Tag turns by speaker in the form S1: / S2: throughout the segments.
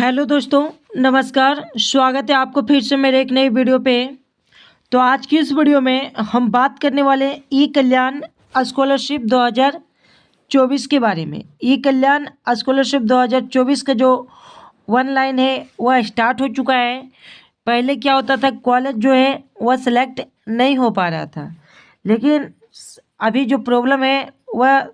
S1: Hello दोस्तों, नमस्कार। स्वागत है आपको फिर से मेरे एक नई वीडियो पे। तो आज की इस वीडियो में हम बात करने वाले हैं ई कल्याण स्कॉलरशिप 2024 के बारे में। ई कल्याण स्कॉलरशिप 2024 का जो ऑनलाइन है वह स्टार्ट हो चुका है। पहले क्या होता था, कॉलेज जो है वह सिलेक्ट नहीं हो पा रहा था, लेकिन अभी जो प्रॉब्लम है वह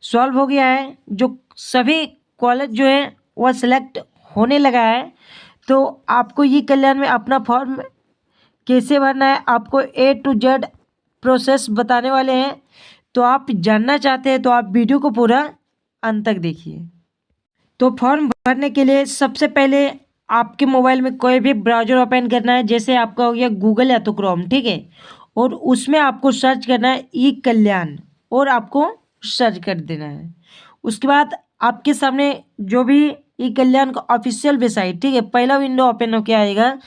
S1: सॉल्व हो गया है। जो सभी कॉलेज जो है वह सिलेक्ट होने लगा है। तो आपको ई कल्याण में अपना फॉर्म कैसे भरना है, आपको A to Z प्रोसेस बताने वाले हैं। तो आप जानना चाहते हैं तो आप वीडियो को पूरा अंत तक देखिए। तो फॉर्म भरने के लिए सबसे पहले आपके मोबाइल में कोई भी ब्राउज़र ओपन करना है, जैसे आपका हो गया गूगल या तो क्रोम, ठीक है। और उसमें आपको सर्च करना है ई कल्याण और आपको सर्च कर देना है। उसके बाद आपके सामने जो भी ई कल्याण का ऑफिशियल वेबसाइट, ठीक है, पहला विंडो ओपन होके आएगा।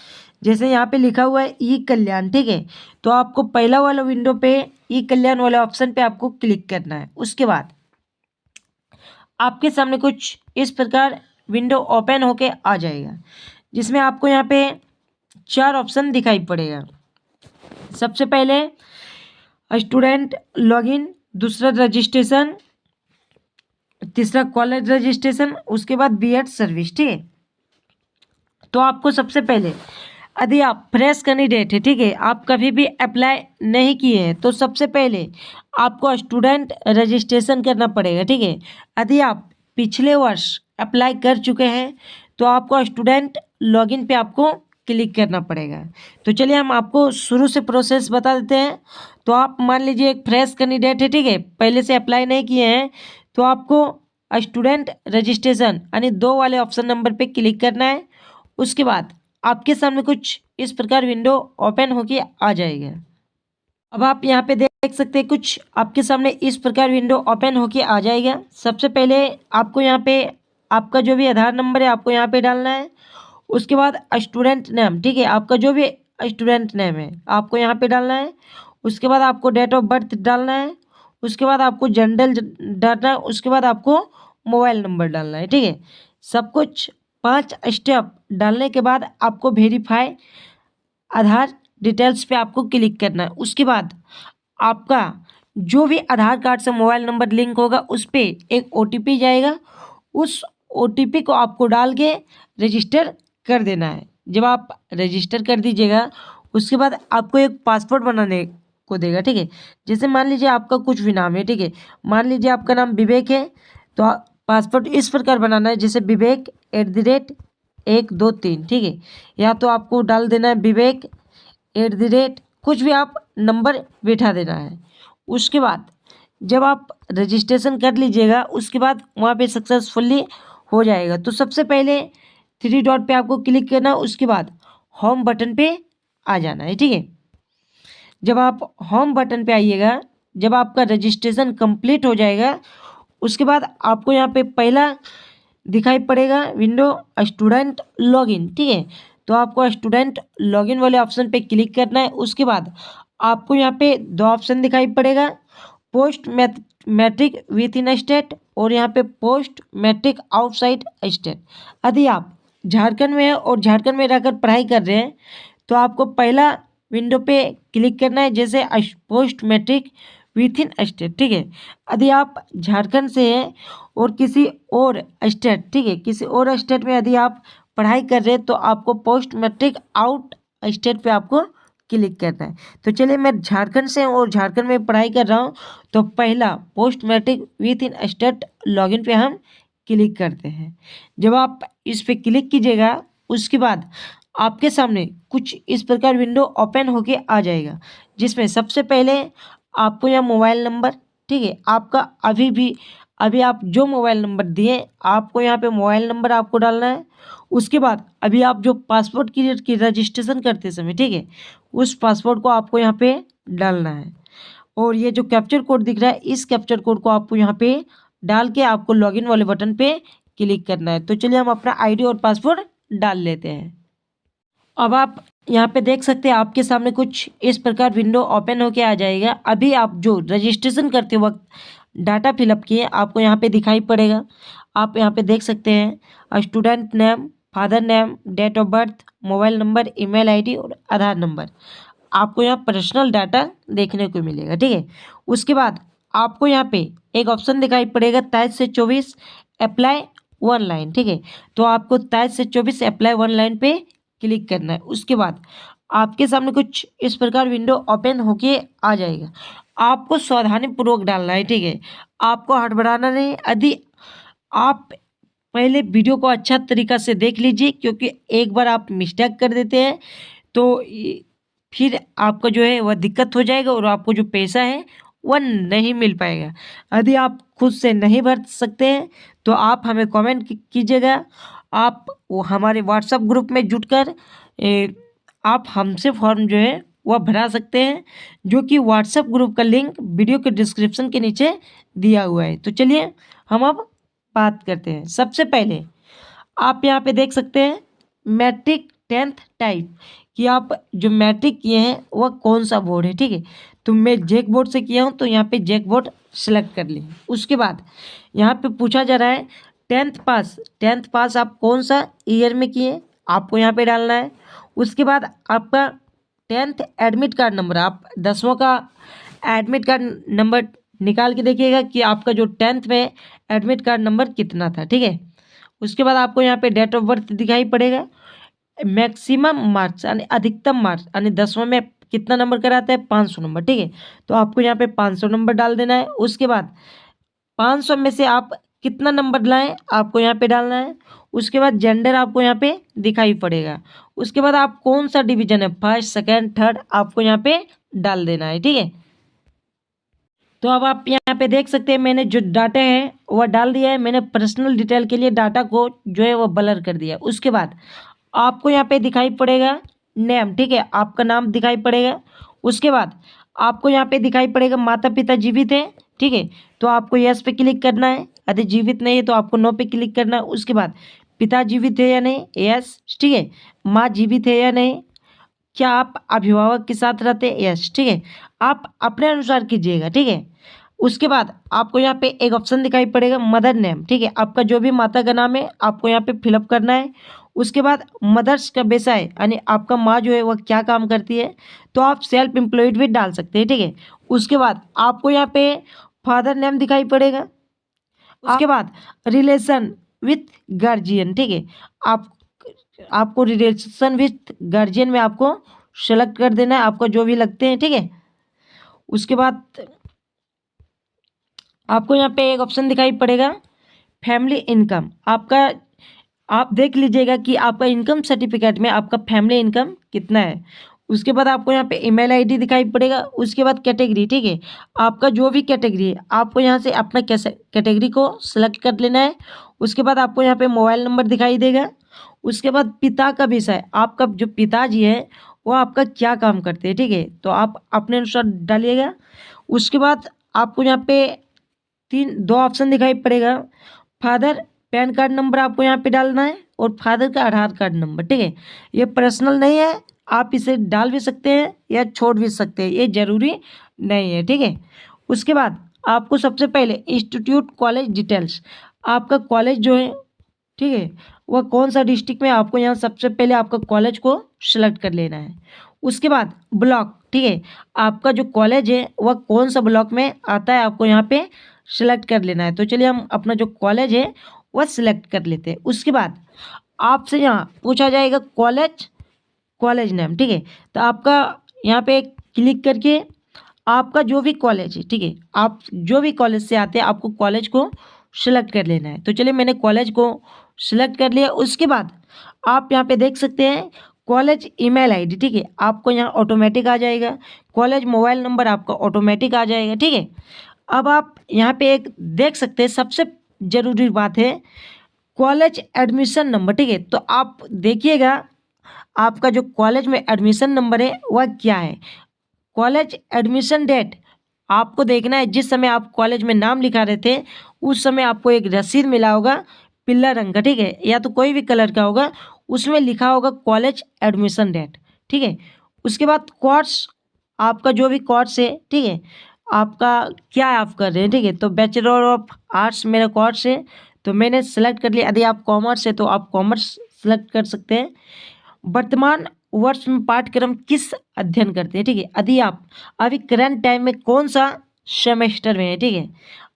S1: जैसे यहाँ पे लिखा हुआ है ई कल्याण, ठीक है, तो आपको पहला वाला विंडो पे ई कल्याण वाले ऑप्शन पे आपको क्लिक करना है। उसके बाद आपके सामने कुछ इस प्रकार विंडो ओपन होके आ जाएगा, जिसमें आपको यहाँ पे 4 ऑप्शन दिखाई पड़ेगा। सबसे पहले स्टूडेंट लॉगिन, दूसरा रजिस्ट्रेशन, तीसरा कॉलेज रजिस्ट्रेशन, उसके बाद बीएड सर्विस, ठीक है। तो आपको सबसे पहले यदि आप फ्रेश कैंडिडेट है, ठीक है, आप कभी भी अप्लाई नहीं किए हैं, तो सबसे पहले आपको स्टूडेंट रजिस्ट्रेशन करना पड़ेगा, ठीक है। यदि आप पिछले वर्ष अप्लाई कर चुके हैं तो आपको स्टूडेंट लॉगिन पे आपको क्लिक करना पड़ेगा। तो चलिए हम आपको शुरू से प्रोसेस बता देते हैं। तो आप मान लीजिए एक फ्रेश कैंडिडेट है, ठीक है, पहले से अप्लाई नहीं किए हैं, तो आपको स्टूडेंट रजिस्ट्रेशन यानी 2 वाले ऑप्शन नंबर पे क्लिक करना है। उसके बाद आपके सामने कुछ इस प्रकार विंडो ओपन होके आ जाएगा। अब आप यहाँ पे देख सकते हैं कुछ आपके सामने इस प्रकार विंडो ओपन होके आ जाएगा। सबसे पहले आपको यहाँ पे आपका जो भी आधार नंबर है आपको यहाँ पे डालना है। उसके बाद स्टूडेंट नेम, ठीक है, आपका जो भी स्टूडेंट नेम है आपको यहाँ पे डालना है। उसके बाद आपको डेट ऑफ बर्थ डालना है। उसके बाद आपको जेंडर डालना है। उसके बाद आपको मोबाइल नंबर डालना है, ठीक है। सब कुछ 5 स्टेप डालने के बाद आपको वेरीफाई आधार डिटेल्स पे आपको क्लिक करना है। उसके बाद आपका जो भी आधार कार्ड से मोबाइल नंबर लिंक होगा उस पर एक OTP जाएगा। उस OTP को आपको डाल के रजिस्टर कर देना है। जब आप रजिस्टर कर दीजिएगा उसके बाद आपको एक पासवर्ड बनाने को देगा, ठीक है। जैसे मान लीजिए आपका कुछ भी नाम है, ठीक है, मान लीजिए आपका नाम विवेक है, तो पासवर्ड इस प्रकार बनाना है जैसे विवेक @123, ठीक है। या तो आपको डाल देना है विवेक कुछ भी आप नंबर बैठा देना है। उसके बाद जब आप रजिस्ट्रेशन कर लीजिएगा उसके बाद वहाँ पे सक्सेसफुली हो जाएगा। तो सबसे पहले 3 डॉट पे आपको क्लिक करना है। उसके बाद होम बटन पे आ जाना है, ठीक है। जब आप होम बटन पे आइएगा, जब आपका रजिस्ट्रेशन कंप्लीट हो जाएगा उसके बाद आपको यहाँ पे पहला दिखाई पड़ेगा विंडो स्टूडेंट लॉगिन, ठीक है। तो आपको स्टूडेंट लॉगिन वाले ऑप्शन पे क्लिक करना है। उसके बाद आपको यहाँ पे 2 ऑप्शन दिखाई पड़ेगा, post matric within state और यहाँ पे पोस्ट मैट्रिक आउटसाइड स्टेट। यदि आप झारखंड में है और झारखंड में रहकर पढ़ाई कर रहे हैं तो आपको पहला विंडो पे क्लिक करना है जैसे post matric within state, ठीक है। यदि आप झारखंड से हैं और किसी और स्टेट, ठीक है, किसी और स्टेट में यदि आप पढ़ाई कर रहे हैं तो आपको पोस्ट मैट्रिक आउट स्टेट पे आपको क्लिक करना है। तो चलिए मैं झारखंड से हूँ और झारखंड में पढ़ाई कर रहा हूँ, तो पहला post matric within state login पे हम क्लिक करते हैं। जब आप इस पे क्लिक कीजिएगा उसके बाद आपके सामने कुछ इस प्रकार विंडो ओपन होके आ जाएगा, जिसमें सबसे पहले आपको यहाँ मोबाइल नंबर, ठीक है, आपका अभी आप जो मोबाइल नंबर दिए आपको यहाँ पे मोबाइल नंबर आपको डालना है। उसके बाद अभी आप जो पासवर्ड की रजिस्ट्रेशन करते समय, ठीक है, उस पासवर्ड को आपको यहाँ पे डालना है। और ये जो कैप्चर कोड दिख रहा है इस कैप्चर कोड को आपको यहाँ पे डाल के आपको लॉगिन वाले बटन पे क्लिक करना है। तो चलिए हम अपना ID और पासवर्ड डाल लेते हैं। अब आप यहाँ पे देख सकते हैं आपके सामने कुछ इस प्रकार विंडो ओपन होके आ जाएगा। अभी आप जो रजिस्ट्रेशन करते वक्त डाटा फिलअप किए आपको यहाँ पे दिखाई पड़ेगा। आप यहाँ पे देख सकते हैं student name, father name, date of birth, mobile number, email ID और आधार नंबर। आपको यहाँ पर्सनल डाटा देखने को मिलेगा, ठीक है। उसके बाद आपको यहाँ पे एक ऑप्शन दिखाई पड़ेगा 23 से 24 अप्लाई वन लाइन, ठीक है। तो आपको 23 से 24 अप्लाई वन लाइन पे क्लिक करना है। उसके बाद आपके सामने कुछ इस प्रकार विंडो ओपन होके आ जाएगा। आपको सावधानी पूर्वक डालना है, ठीक है। आपको हड़बड़ाना नहीं। यदि आप पहले वीडियो को अच्छा तरीका से देख लीजिए, क्योंकि एक बार आप मिस्टेक कर देते हैं तो फिर आपका जो है वह दिक्कत हो जाएगा और आपको जो पैसा है वह नहीं मिल पाएगा। यदि आप खुद से नहीं भर सकते हैं तो आप हमें कमेंट कीजिएगा। आप वो हमारे व्हाट्सएप ग्रुप में जुड़कर आप हमसे फॉर्म जो है वह भरा सकते हैं, जो कि व्हाट्सएप ग्रुप का लिंक वीडियो के डिस्क्रिप्शन के नीचे दिया हुआ है। तो चलिए हम अब बात करते हैं। सबसे पहले आप यहाँ पे देख सकते हैं मैट्रिक 10th टाइप कि आप जो मैट्रिक किए हैं वह कौन सा बोर्ड है, ठीक है। तो मैं जैक बोर्ड से किया हूँ तो यहाँ पे जैक बोर्ड सेलेक्ट कर ली। उसके बाद यहाँ पे पूछा जा रहा है 10th पास आप कौन सा ईयर में किए, आपको यहाँ पे डालना है। उसके बाद आपका 10th एडमिट कार्ड नंबर, आप 10वां का एडमिट कार्ड नंबर निकाल के देखिएगा कि आपका जो 10th में एडमिट कार्ड नंबर कितना था, ठीक है। उसके बाद आपको यहाँ पे डेट ऑफ बर्थ दिखाई पड़ेगा, मैक्सिमम मार्क्स यानी अधिकतम मार्क्स यानी 10वां में कितना नंबर कराता है 500 नंबर, ठीक है। तो आपको यहाँ पे 500 नंबर डाल देना है। उसके बाद 500 में से आप कितना नंबर लाएं आपको यहाँ पे डालना है। उसके बाद जेंडर आपको यहाँ पे दिखाई पड़ेगा। उसके बाद आप कौन सा डिवीजन है, फर्स्ट, सेकेंड, थर्ड, आपको यहाँ पे डाल देना है, ठीक है। तो अब आप यहाँ पे देख सकते हैं मैंने जो डाटा है वह डाल दिया है। मैंने पर्सनल डिटेल के लिए डाटा को जो है वह ब्लर कर दिया। उसके बाद आपको यहाँ पे दिखाई पड़ेगा नेम, ठीक है, आपका नाम दिखाई पड़ेगा। उसके बाद आपको यहाँ पे दिखाई पड़ेगा माता पिता जीवित है, ठीक है, तो आपको यस पे क्लिक करना है। यदि जीवित नहीं है तो आपको नो पे क्लिक करना है। उसके बाद पिता जीवित है या नहीं, यस, ठीक है। माँ जीवित है या नहीं, क्या आप अभिभावक के साथ रहते हैं, यस, ठीक है। आप अपने अनुसार कीजिएगा, ठीक है। उसके बाद आपको यहाँ पे एक ऑप्शन दिखाई पड़ेगा मदर नेम, ठीक है, आपका जो भी माता का नाम है आपको यहाँ पे फिलअप करना है। उसके बाद मदर्स का व्यवसाय यानी आपका माँ जो है वह क्या काम करती है, तो आप सेल्फ एम्प्लॉयड भी डाल सकते हैं, ठीक है। उसके बाद आपको यहाँ पे फादर नेम दिखाई पड़ेगा। उसके बाद रिलेशन विथ गार्जियन, ठीक है, आपको रिलेशन विथ गार्जियन में आपको सेलेक्ट कर देना है, आपको जो भी लगते हैं, ठीक है। उसके बाद आपको यहाँ पे एक ऑप्शन दिखाई पड़ेगा फैमिली इनकम, आपका आप देख लीजिएगा कि आपका इनकम सर्टिफिकेट में आपका फैमिली इनकम कितना है। उसके बाद आपको यहाँ पे ईमेल आईडी दिखाई पड़ेगा। उसके बाद कैटेगरी, ठीक है, आपका जो भी कैटेगरी है आपको यहाँ से अपना कैटेगरी को सिलेक्ट कर लेना है। उसके बाद आपको यहाँ पे मोबाइल नंबर दिखाई देगा। उसके बाद पिता का विषय, आपका जो पिताजी है वो आपका क्या काम करते हैं, ठीक है, तो आप अपने अनुसार डालिएगा। उसके बाद आपको यहाँ पे दो ऑप्शन दिखाई पड़ेगा, फादर पैन कार्ड नंबर आपको यहाँ पे डालना है और फादर का आधार कार्ड नंबर, ठीक है। ये पर्सनल नहीं है, आप इसे डाल भी सकते हैं या छोड़ भी सकते हैं, ये जरूरी नहीं है, ठीक है। उसके बाद आपको सबसे पहले इंस्टीट्यूट कॉलेज डिटेल्स, आपका कॉलेज जो है, ठीक है, वह कौन सा डिस्ट्रिक्ट में, आपको यहाँ सबसे पहले आपका कॉलेज को सिलेक्ट कर लेना है। उसके बाद ब्लॉक, ठीक है, आपका जो कॉलेज है वह कौन सा ब्लॉक में आता है आपको यहाँ पे सिलेक्ट कर लेना है। तो चलिए हम अपना जो कॉलेज है वह सिलेक्ट कर लेते हैं। उसके बाद आपसे यहाँ पूछा जाएगा कॉलेज नेम, ठीक है, तो आपका यहाँ पे क्लिक करके आपका जो भी कॉलेज है, ठीक है, आप जो भी कॉलेज से आते हैं आपको कॉलेज को सिलेक्ट कर लेना है। तो चलिए मैंने कॉलेज को सिलेक्ट कर लिया। उसके बाद आप यहाँ पे देख सकते हैं कॉलेज ईमेल आईडी, ठीक है, आपको यहाँ ऑटोमेटिक आ जाएगा। कॉलेज मोबाइल नंबर आपका ऑटोमेटिक आ जाएगा, ठीक है। अब आप यहाँ पे एक देख सकते हैं सबसे ज़रूरी बात है कॉलेज एडमिशन नंबर, ठीक है, तो आप देखिएगा आपका जो कॉलेज में एडमिशन नंबर है वह क्या है। कॉलेज एडमिशन डेट आपको देखना है, जिस समय आप कॉलेज में नाम लिखा रहे थे उस समय आपको एक रसीद मिला होगा पीला रंग का, ठीक है, या तो कोई भी कलर का होगा, उसमें लिखा होगा कॉलेज एडमिशन डेट, ठीक है। उसके बाद कोर्स, आपका जो भी कोर्स है, ठीक है, आपका क्या आप कर रहे हैं, ठीक है, तो बैचलर ऑफ आर्ट्स मेरा कोर्स है तो मैंने सेलेक्ट कर लिया। यदि आप कॉमर्स है तो आप कॉमर्स सेलेक्ट कर सकते हैं। वर्तमान वर्ष में पाठ्यक्रम किस अध्ययन करते हैं, ठीक है। यदि आप अभी करंट टाइम में कौन सा सेमेस्टर में है, ठीक है,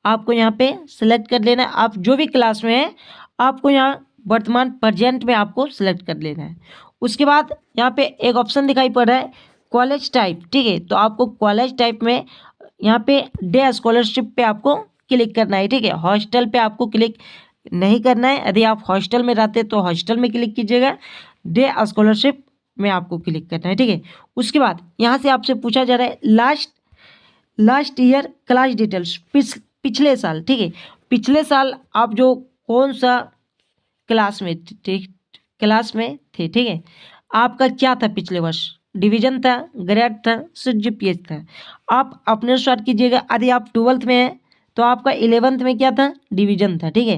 S1: आपको यहाँ पे सेलेक्ट कर लेना है। आप जो भी क्लास में है आपको यहाँ वर्तमान प्रेजेंट में आपको सेलेक्ट कर लेना है। उसके बाद यहाँ पे एक ऑप्शन दिखाई पड़ रहा है कॉलेज टाइप, ठीक है, तो आपको कॉलेज टाइप में यहाँ पे डे स्कॉलरशिप पे आपको क्लिक करना है, ठीक है। हॉस्टल पे आपको क्लिक नहीं करना है। यदि आप हॉस्टल में रहते तो हॉस्टल में क्लिक कीजिएगा, डे स्कॉलरशिप में आपको क्लिक करना है, ठीक है। उसके बाद यहाँ से आपसे पूछा जा रहा है लास्ट ईयर क्लास डिटेल्स, पिछले साल, ठीक है, पिछले साल आप जो कौन सा क्लास में थे, ठीक है, आपका क्या था पिछले वर्ष, डिवीजन था, ग्रेड था, CGPA था। आप अपने अनुसार कीजिएगा। यदि आप 12th में हैं तो आपका 11th में क्या था, डिवीजन था, ठीक है।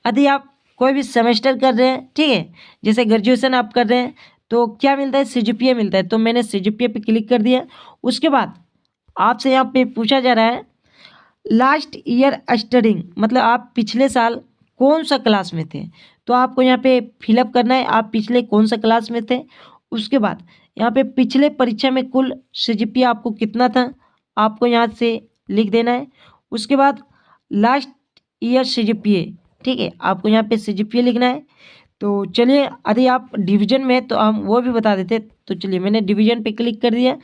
S1: यदि आप कोई भी सेमेस्टर कर रहे हैं, ठीक है, जैसे ग्रेजुएशन आप कर रहे हैं तो क्या मिलता है, CGPA मिलता है, तो मैंने CGPA पे क्लिक कर दिया। उसके बाद आपसे यहाँ पे पूछा जा रहा है लास्ट ईयर स्टडिंग, मतलब आप पिछले साल कौन सा क्लास में थे, तो आपको यहाँ पे फिलअप करना है आप पिछले कौन सा क्लास में थे। उसके बाद यहाँ पे पिछले परीक्षा में कुल CGPA आपको कितना था, आपको यहाँ से लिख देना है। उसके बाद लास्ट ईयर CGPA, ठीक है, आपको यहाँ पे CGPA लिखना है। तो चलिए, यदि आप डिवीजन में तो हम वो भी बता देते। तो चलिए, मैंने डिवीजन पे क्लिक कर दिया।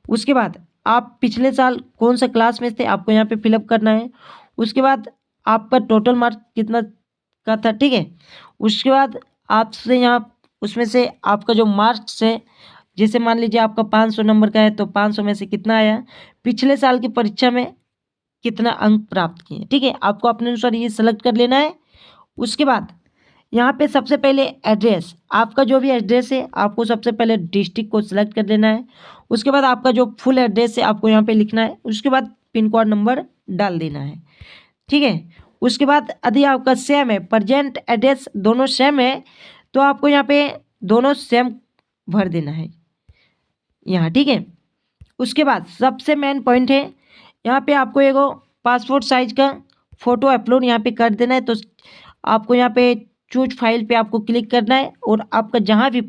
S1: उसके बाद आप पिछले साल कौन सा क्लास में थे, आपको यहाँ पे फिलअप करना है। उसके बाद आपका टोटल मार्क्स कितना का था, ठीक है। उसके बाद आपसे यहाँ उसमें से आपका जो मार्क्स है, जैसे मान लीजिए आपका 500 नंबर का है तो 500 में से कितना आया, पिछले साल की परीक्षा में कितना अंक प्राप्त किए, ठीक है, आपको अपने अनुसार ये सेलेक्ट कर लेना है। उसके बाद यहाँ पे सबसे पहले एड्रेस, आपका जो भी एड्रेस है आपको सबसे पहले डिस्ट्रिक्ट को सिलेक्ट कर लेना है। उसके बाद आपका जो फुल एड्रेस है आपको यहाँ पे लिखना है। उसके बाद पिन कोड नंबर डाल देना है, ठीक है। उसके बाद यदि आपका सेम है, प्रेजेंट एड्रेस दोनों सेम है, तो आपको यहाँ पे दोनों सेम भर देना है यहाँ, ठीक है। उसके बाद सबसे मेन पॉइंट है, यहाँ पे आपको एगो पासपोर्ट साइज का फ़ोटो अपलोड यहाँ पे कर देना है। तो आपको यहाँ पे चूज फाइल पे आपको क्लिक करना है और आपका जहाँ भी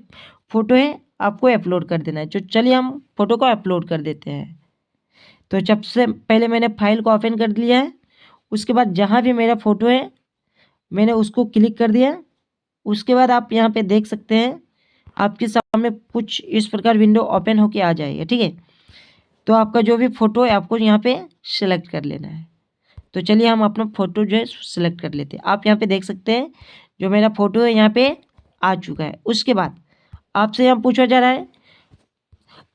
S1: फ़ोटो है आपको अपलोड कर देना है। तो चलिए हम फ़ोटो को अपलोड कर देते हैं। तो सबसे पहले मैंने फाइल को ओपन कर लिया है। उसके बाद जहाँ भी मेरा फ़ोटो है मैंने उसको क्लिक कर दिया। उसके बाद आप यहाँ पे देख सकते हैं आपके सामने कुछ इस प्रकार विंडो ओपन होके आ जाएगा, ठीक है। तो आपका जो भी फ़ोटो है आपको यहाँ पे सेलेक्ट कर लेना है। तो चलिए हम अपना फ़ोटो जो है सेलेक्ट कर लेते हैं। आप यहाँ पे देख सकते हैं जो मेरा फ़ोटो है यहाँ पे आ चुका है। उसके बाद आपसे यहाँ पूछा जा रहा है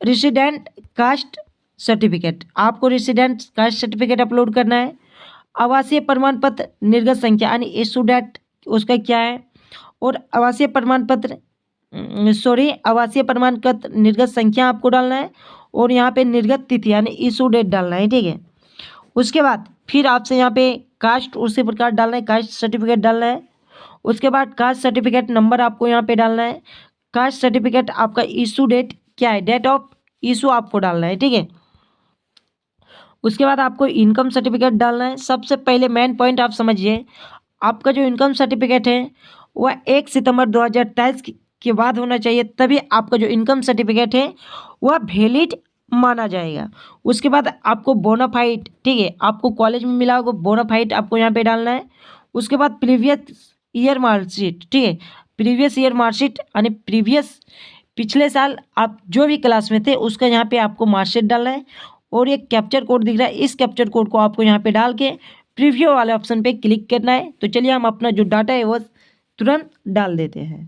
S1: रेसिडेंट कास्ट सर्टिफिकेट, आपको रेसिडेंट कास्ट सर्टिफिकेट अपलोड करना है। आवासीय प्रमाण पत्र निर्गत संख्या यानी इशू डेट उसका क्या है, और आवासीय प्रमाण पत्र आवासीय प्रमाण पत्र निर्गत संख्या आपको डालना है और यहाँ पे निर्गत तिथि यानी इशू डेट डालना है, ठीक है। उसके बाद फिर आपसे यहाँ पे कास्ट उसी प्रकार डालना है, कास्ट सर्टिफिकेट डालना है। उसके बाद कास्ट सर्टिफिकेट नंबर आपको यहाँ पे डालना है। कास्ट सर्टिफिकेट आपका इशू डेट क्या है, डेट ऑफ इशू आपको डालना है, ठीक है। उसके बाद आपको इनकम सर्टिफिकेट डालना है। सबसे पहले मेन पॉइंट आप समझिए, आपका जो इनकम सर्टिफिकेट है वह 1 सितंबर 2023 के बाद होना चाहिए, तभी आपका जो इनकम सर्टिफिकेट है वह वैलिड माना जाएगा। उसके बाद आपको बोनाफाइड, ठीक है, आपको कॉलेज में मिला होगा बोनाफाइड आपको यहाँ पे डालना है। उसके बाद प्रीवियस ईयर मार्कशीट, ठीक है, प्रीवियस ईयर मार्कशीट यानी पिछले साल आप जो भी क्लास में थे उसका यहाँ पे आपको मार्कशीट डालना है। और एक कैप्चर कोड दिख रहा है, इस कैप्चर कोड को आपको यहाँ पे डाल के प्रीव्यू वाले ऑप्शन पे क्लिक करना है। तो चलिए हम अपना जो डाटा है वो तुरंत डाल देते हैं।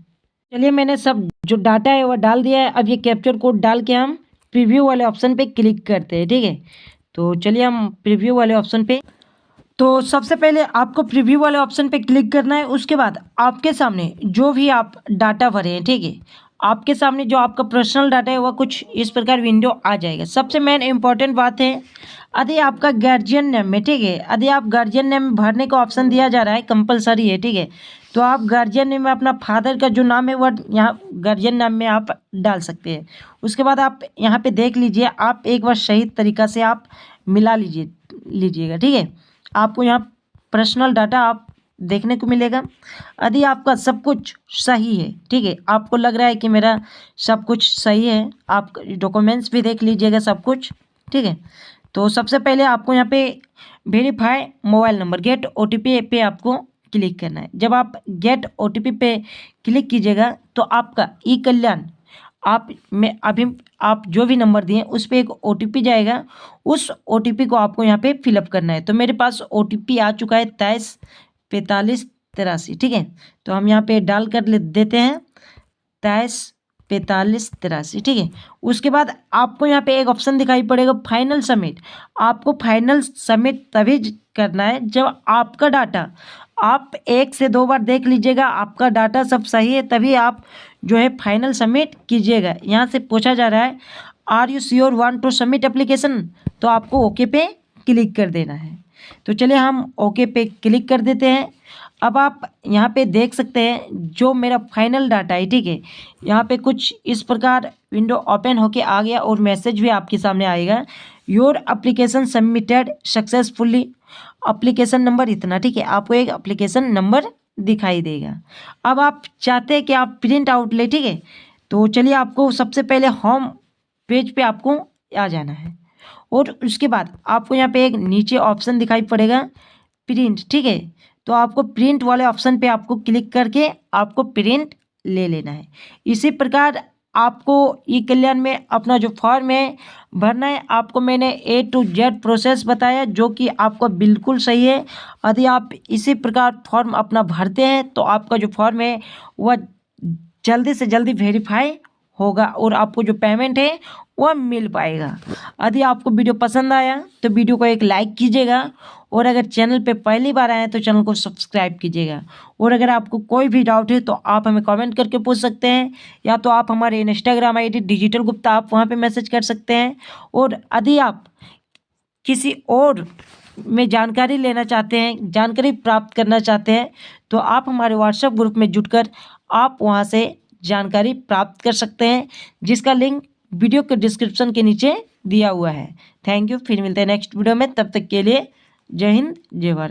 S1: चलिए मैंने सब जो डाटा है वह डाल दिया है। अब ये कैप्चर कोड डाल के हम प्रीव्यू वाले ऑप्शन पे क्लिक करते हैं, ठीक है। तो चलिए हम प्रीव्यू वाले ऑप्शन पे, तो सबसे पहले आपको प्रीव्यू वाले ऑप्शन पे क्लिक करना है। उसके बाद आपके सामने जो भी आप डाटा भरे हैं, ठीक है, आपके सामने जो आपका पर्सनल डाटा है वह कुछ इस प्रकार विंडो आ जाएगा। सबसे मेन इंपॉर्टेंट बात है, यदि आपका गार्जियन नेम में, ठीक है, यदि आप गार्जियन नेम भरने का ऑप्शन दिया जा रहा है कंपलसरी है, ठीक है, तो आप गार्जियन नेम में अपना फादर का जो नाम है वह यहाँ गार्जियन नाम में आप डाल सकते हैं। उसके बाद आप यहाँ पे देख लीजिए, आप एक बार सही तरीक़ा से आप मिला लीजिएगा, ठीक है। आपको यहाँ पर्सनल डाटा आप देखने को मिलेगा। यदि आपका सब कुछ सही है, ठीक है, आपको लग रहा है कि मेरा सब कुछ सही है, आप डॉक्यूमेंट्स भी देख लीजिएगा सब कुछ, ठीक है। तो सबसे पहले आपको यहाँ पे verify mobile number get OTP पे आपको क्लिक करना है। जब आप गेट OTP पे क्लिक कीजिएगा तो आपका ई कल्याण आप जो भी नंबर दिए उस पर एक OTP जाएगा, उस OTP को आपको यहाँ पे फिलअप करना है। तो मेरे पास OTP आ चुका है 234583, ठीक है। तो हम यहाँ पे डाल कर देते हैं 234583, ठीक है। उसके बाद आपको यहाँ पे एक ऑप्शन दिखाई पड़ेगा फाइनल सबमिट। आपको फाइनल सबमिट तभी करना है जब आपका डाटा, आप 1 से 2 बार देख लीजिएगा, आपका डाटा सब सही है तभी आप जो है फाइनल सबमिट कीजिएगा। यहाँ से पूछा जा रहा है are you sure want to submit application, तो आपको ओके पे क्लिक कर देना है। तो चलिए हम ओके पे क्लिक कर देते हैं। अब आप यहाँ पे देख सकते हैं जो मेरा फाइनल डाटा है, ठीक है। यहाँ पे कुछ इस प्रकार विंडो ओपन होके आ गया और मैसेज भी आपके सामने आएगा, your application submitted successfully, application number इतना, ठीक है। आपको एक एप्लीकेशन नंबर दिखाई देगा। अब आप चाहते हैं कि आप प्रिंट आउट ले, ठीक है। तो चलिए आपको सबसे पहले होम पेज पे आपको आ जाना है और उसके बाद आपको यहाँ पे एक नीचे ऑप्शन दिखाई पड़ेगा प्रिंट, ठीक है। तो आपको प्रिंट वाले ऑप्शन पे आपको क्लिक करके आपको प्रिंट ले लेना है। इसी प्रकार आपको ई कल्याण में अपना जो फॉर्म है भरना है। आपको मैंने A to Z प्रोसेस बताया जो कि आपका बिल्कुल सही है। यदि आप इसी प्रकार फॉर्म अपना भरते हैं तो आपका जो फॉर्म है वह जल्दी से जल्दी वेरीफाई होगा और आपको जो पेमेंट है वह मिल पाएगा। यदि आपको वीडियो पसंद आया तो वीडियो को एक लाइक कीजिएगा और अगर चैनल पे पहली बार आए तो चैनल को सब्सक्राइब कीजिएगा। और अगर आपको कोई भी डाउट है तो आप हमें कमेंट करके पूछ सकते हैं, या तो आप हमारे इंस्टाग्राम ID डिजिटल गुप्ता आप वहाँ पे मैसेज कर सकते हैं। और यदि आप किसी और में जानकारी लेना चाहते हैं, जानकारी प्राप्त करना चाहते हैं, तो आप हमारे व्हाट्सएप ग्रुप में जुड़कर आप वहाँ से जानकारी प्राप्त कर सकते हैं, जिसका लिंक वीडियो के डिस्क्रिप्शन के नीचे दिया हुआ है। थैंक यू, फिर मिलते हैं नेक्स्ट वीडियो में। तब तक के लिए जय हिंद, जय भारत।